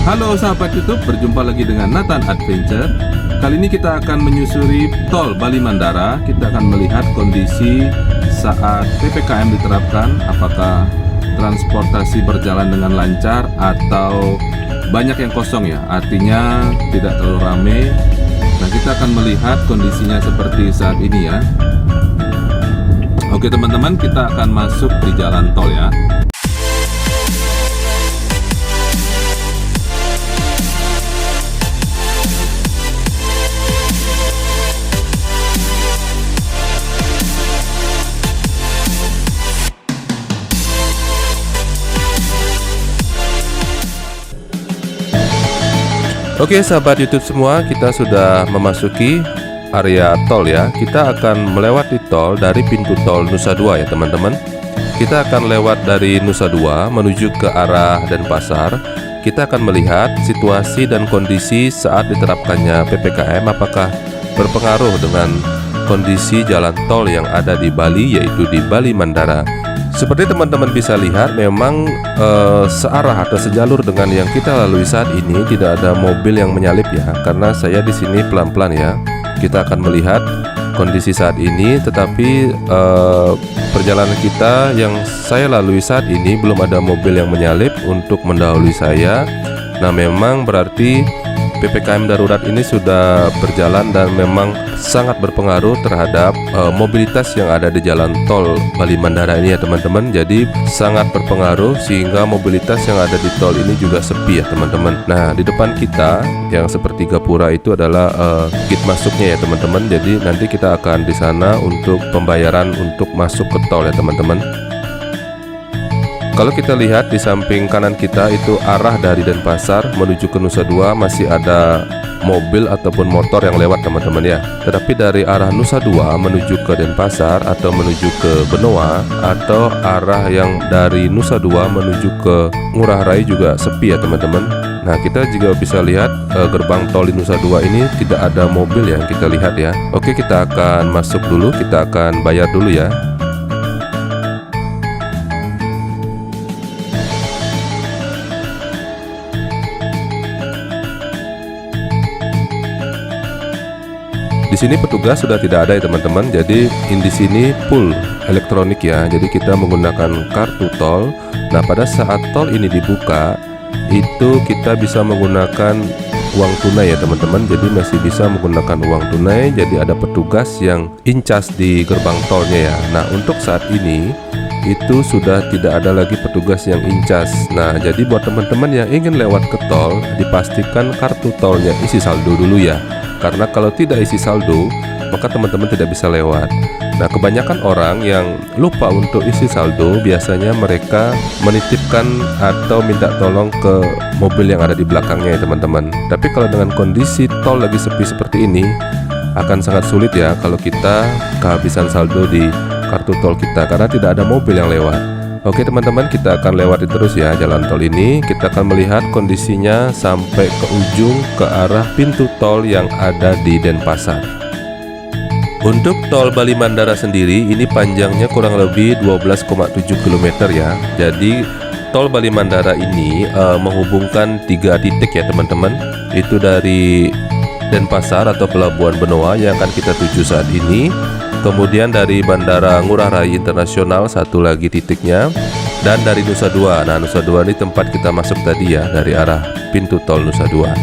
Halo sahabat YouTube, berjumpa lagi dengan Nathan Adventure. Kali ini kita akan menyusuri tol Bali Mandara. Kita akan melihat kondisi saat PPKM diterapkan. Apakah transportasi berjalan dengan lancar atau banyak yang kosong ya, artinya tidak terlalu ramai. Nah, kita akan melihat kondisinya seperti saat ini ya. Oke teman-teman, kita akan masuk di jalan tol ya. Oke sahabat YouTube semua, kita sudah memasuki area tol ya. Kita akan melewati tol dari pintu tol Nusa Dua ya teman-teman. Kita akan lewat dari Nusa Dua menuju ke arah Denpasar. Kita akan melihat situasi dan kondisi saat diterapkannya PPKM, apakah berpengaruh dengan kondisi jalan tol yang ada di Bali, yaitu di Bali Mandara. Seperti teman-teman bisa lihat, memang searah atau sejalur dengan yang kita lalui saat ini. Tidak ada mobil yang menyalip ya, karena saya di sini pelan-pelan ya. Kita akan melihat kondisi saat ini, tetapi perjalanan kita yang saya lalui saat ini belum ada mobil yang menyalip untuk mendahului saya. Nah, memang berarti PPKM darurat ini sudah berjalan dan memang sangat berpengaruh terhadap mobilitas yang ada di jalan tol Bali Mandara ini ya teman-teman. Jadi sangat berpengaruh sehingga mobilitas yang ada di tol ini juga sepi ya teman-teman. Nah, di depan kita yang seperti gapura itu adalah gate masuknya ya teman-teman. Jadi nanti kita akan di sana untuk pembayaran untuk masuk ke tol ya teman-teman. Kalau kita lihat di samping kanan kita itu arah dari Denpasar menuju ke Nusa Dua, masih ada mobil ataupun motor yang lewat teman-teman ya. Tetapi dari arah Nusa Dua menuju ke Denpasar atau menuju ke Benoa, atau arah yang dari Nusa Dua menuju ke Ngurah Rai juga sepi ya teman-teman. Nah, kita juga bisa lihat gerbang tol di Nusa Dua ini tidak ada mobil yang kita lihat ya. Oke, kita akan masuk dulu, kita akan bayar dulu ya. Di sini petugas sudah tidak ada ya teman-teman. Jadi di sini full elektronik ya. Jadi kita menggunakan kartu tol. Nah, pada saat tol ini dibuka, itu kita bisa menggunakan uang tunai ya teman-teman. Jadi masih bisa menggunakan uang tunai. Jadi ada petugas yang incas di gerbang tolnya ya. Nah, untuk saat ini itu sudah tidak ada lagi petugas yang incas. Nah, jadi buat teman-teman yang ingin lewat ke tol, dipastikan kartu tolnya isi saldo dulu ya. Karena kalau tidak isi saldo, maka teman-teman tidak bisa lewat. Nah, kebanyakan orang yang lupa untuk isi saldo, biasanya mereka menitipkan atau minta tolong ke mobil yang ada di belakangnya ya teman-teman. Tapi kalau dengan kondisi tol lagi sepi seperti ini, akan sangat sulit ya kalau kita kehabisan saldo di kartu tol kita, karena tidak ada mobil yang lewat. Oke teman-teman, kita akan lewati terus ya jalan tol ini. Kita akan melihat kondisinya sampai ke ujung ke arah pintu tol yang ada di Denpasar. Untuk tol Bali Mandara sendiri ini panjangnya kurang lebih 12,7 km ya. Jadi tol Bali Mandara ini menghubungkan 3 titik ya teman-teman. Itu dari Denpasar atau Pelabuhan Benoa yang akan kita tuju saat ini. Kemudian dari Bandara Ngurah Rai Internasional satu lagi titiknya, dan dari Nusa Dua. Nah, Nusa Dua ini tempat kita masuk tadi ya, dari arah pintu tol Nusa Dua.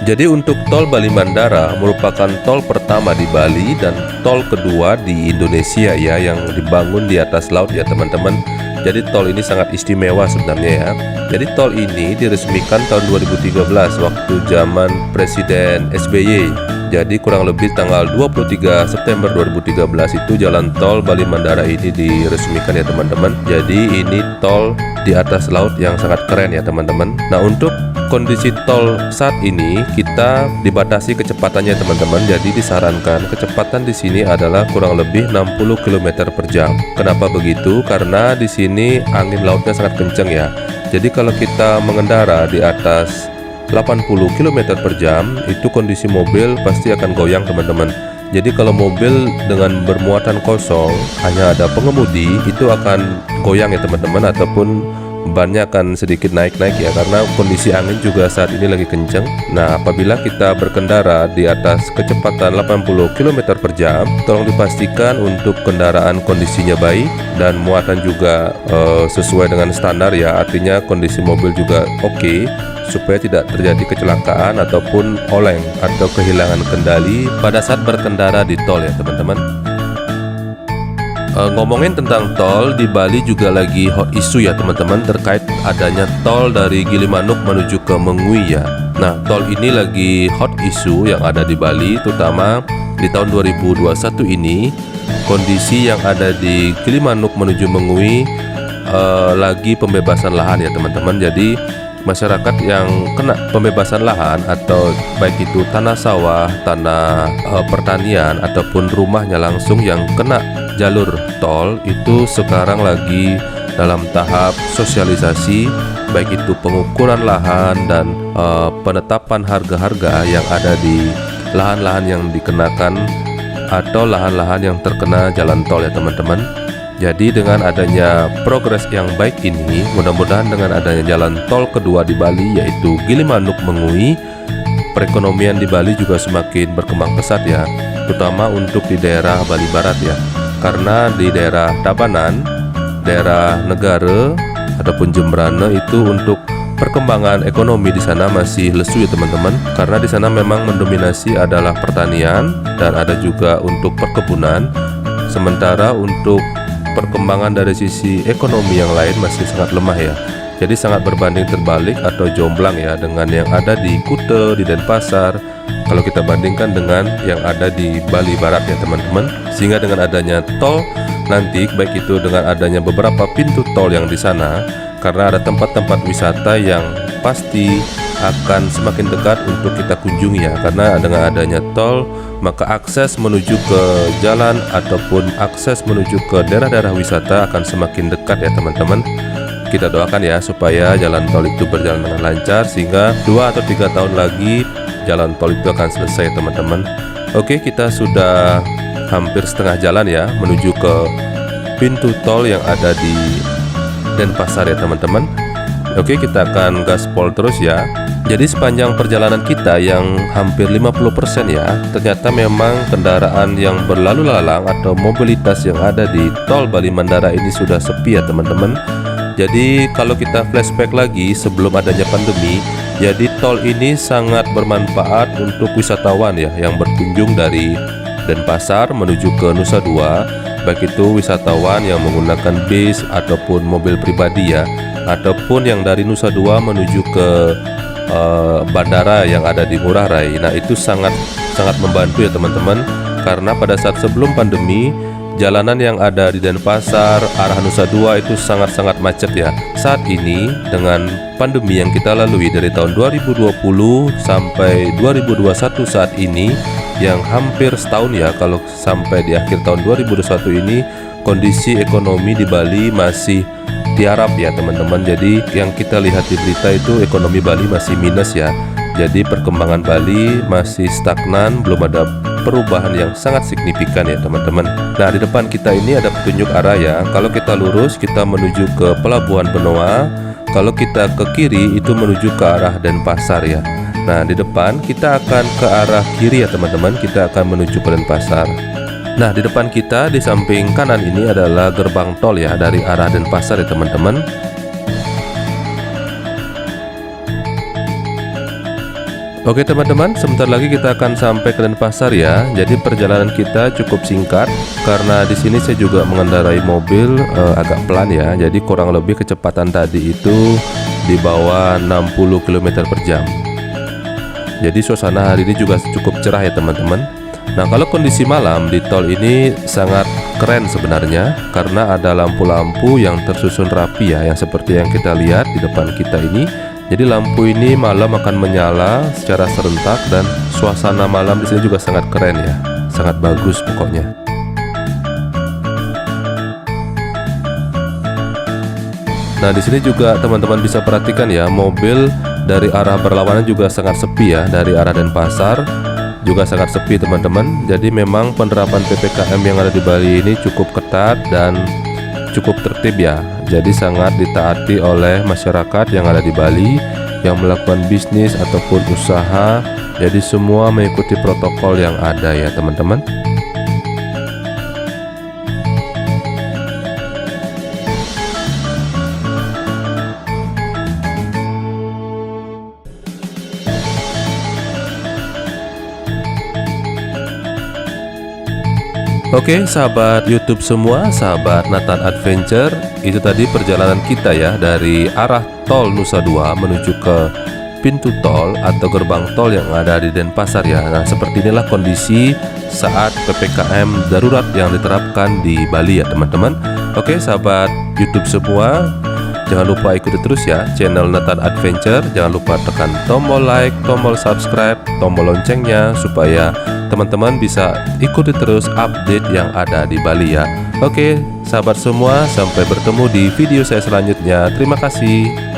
Jadi untuk tol Bali Mandara merupakan tol pertama di Bali dan tol kedua di Indonesia ya, yang dibangun di atas laut ya teman-teman. Jadi tol ini sangat istimewa sebenarnya ya. Jadi tol ini diresmikan tahun 2013 waktu zaman Presiden SBY. Jadi kurang lebih tanggal 23 September 2013 itu jalan tol Bali Mandara ini diresmikan ya teman-teman. Jadi ini tol di atas laut yang sangat keren ya teman-teman. Nah, untuk kondisi tol saat ini kita dibatasi kecepatannya teman-teman. Jadi disarankan kecepatan di sini adalah kurang lebih 60 km per jam. Kenapa begitu? Karena di sini angin lautnya sangat kencang ya. Jadi kalau kita mengendara di atas 80 km per jam, itu kondisi mobil pasti akan goyang teman-teman. Jadi kalau mobil dengan bermuatan kosong, hanya ada pengemudi, itu akan goyang ya teman-teman, ataupun bannya akan sedikit naik-naik ya, karena kondisi angin juga saat ini lagi kencang. Nah, apabila kita berkendara di atas kecepatan 80 km per jam, tolong dipastikan untuk kendaraan kondisinya baik dan muatan juga sesuai dengan standar ya, artinya kondisi mobil juga oke, supaya tidak terjadi kecelakaan ataupun oleng atau kehilangan kendali pada saat berkendara di tol ya teman-teman. Ngomongin tentang tol, di Bali juga lagi hot isu ya teman-teman, terkait adanya tol dari Gilimanuk menuju ke Mengui ya. Nah, tol ini lagi hot isu yang ada di Bali, terutama di tahun 2021 ini. Kondisi yang ada di Gilimanuk menuju Mengui lagi pembebasan lahan ya teman-teman. Jadi masyarakat yang kena pembebasan lahan, atau baik itu tanah sawah, tanah pertanian ataupun rumahnya langsung yang kena jalur tol, itu sekarang lagi dalam tahap sosialisasi, baik itu pengukuran lahan dan penetapan harga-harga yang ada di lahan-lahan yang dikenakan atau lahan-lahan yang terkena jalan tol ya teman-teman. Jadi dengan adanya progres yang baik ini, mudah-mudahan dengan adanya jalan tol kedua di Bali yaitu Gilimanuk Mengui, perekonomian di Bali juga semakin berkembang pesat ya, terutama untuk di daerah Bali Barat ya. Karena di daerah Tabanan, daerah Negara ataupun Jembrana itu untuk perkembangan ekonomi di sana masih lesu ya teman-teman, karena di sana memang mendominasi adalah pertanian dan ada juga untuk perkebunan. Sementara untuk perkembangan dari sisi ekonomi yang lain masih sangat lemah ya. Jadi sangat berbanding terbalik atau jomplang ya dengan yang ada di Kuta, di Denpasar, kalau kita bandingkan dengan yang ada di Bali Barat ya teman-teman. Sehingga dengan adanya tol nanti, baik itu dengan adanya beberapa pintu tol yang di sana, karena ada tempat-tempat wisata yang pasti akan semakin dekat untuk kita kunjungi ya. Karena dengan adanya tol, maka akses menuju ke jalan ataupun akses menuju ke daerah-daerah wisata akan semakin dekat ya teman-teman. Kita doakan ya supaya jalan tol itu berjalan dengan lancar, sehingga 2 atau 3 tahun lagi jalan tol itu akan selesai teman-teman. Oke, kita sudah hampir setengah jalan ya menuju ke pintu tol yang ada di Denpasar ya teman-teman. Oke, kita akan gaspol terus ya. Jadi sepanjang perjalanan kita yang hampir 50% ya, ternyata memang kendaraan yang berlalu lalang atau mobilitas yang ada di tol Bali Mandara ini sudah sepi ya teman-teman. Jadi kalau kita flashback lagi sebelum adanya pandemi, jadi tol ini sangat bermanfaat untuk wisatawan ya yang berkunjung dari Denpasar menuju ke Nusa Dua, baik itu wisatawan yang menggunakan bis ataupun mobil pribadi ya, ataupun yang dari Nusa Dua menuju ke bandara yang ada di Ngurah Rai. Nah, itu sangat membantu ya teman-teman, karena pada saat sebelum pandemi jalanan yang ada di Denpasar arah Nusa Dua itu sangat macet ya. Saat ini dengan pandemi yang kita lalui dari tahun 2020 sampai 2021 saat ini, yang hampir setahun ya, kalau sampai di akhir tahun 2021 ini kondisi ekonomi di Bali masih tiarap ya teman-teman. Jadi yang kita lihat di berita itu ekonomi Bali masih minus ya. Jadi perkembangan Bali masih stagnan, belum ada perubahan yang sangat signifikan ya teman-teman. Nah, di depan kita ini ada petunjuk arah ya. Kalau kita lurus kita menuju ke Pelabuhan Benoa, kalau kita ke kiri itu menuju ke arah Denpasar ya. Nah, di depan kita akan ke arah kiri ya teman-teman, kita akan menuju ke Denpasar. Nah, di depan kita di samping kanan ini adalah gerbang tol ya dari arah Denpasar ya teman-teman. Oke teman-teman, sebentar lagi kita akan sampai ke Denpasar ya. Jadi perjalanan kita cukup singkat karena di sini saya juga mengendarai mobil agak pelan ya. Jadi kurang lebih kecepatan tadi itu di bawah 60 km per jam. Jadi suasana hari ini juga cukup cerah ya teman-teman. Nah, kalau kondisi malam di tol ini sangat keren sebenarnya, karena ada lampu-lampu yang tersusun rapi ya, yang seperti yang kita lihat di depan kita ini. Jadi lampu ini malam akan menyala secara serentak dan suasana malam di sini juga sangat keren ya, sangat bagus pokoknya. Nah, di sini juga teman-teman bisa perhatikan ya, mobil dari arah berlawanan juga sangat sepi ya, dari arah Denpasar juga sangat sepi teman-teman. Jadi memang penerapan PPKM yang ada di Bali ini cukup ketat dan cukup tertib ya. Jadi sangat ditaati oleh masyarakat yang ada di Bali yang melakukan bisnis ataupun usaha. Jadi semua mengikuti protokol yang ada ya teman-teman. Oke sahabat YouTube semua, sahabat Nathan Adventure, itu tadi perjalanan kita ya dari arah tol Nusa Dua menuju ke pintu tol atau gerbang tol yang ada di Denpasar ya. Nah seperti inilah kondisi saat PPKM darurat yang diterapkan di Bali ya teman-teman. Oke sahabat YouTube semua, jangan lupa ikuti terus ya channel Nathan Adventure. Jangan lupa tekan tombol like, tombol subscribe, tombol loncengnya supaya teman-teman bisa ikuti terus update yang ada di Bali ya. Oke sahabat semua, sampai bertemu di video saya selanjutnya. Terima kasih.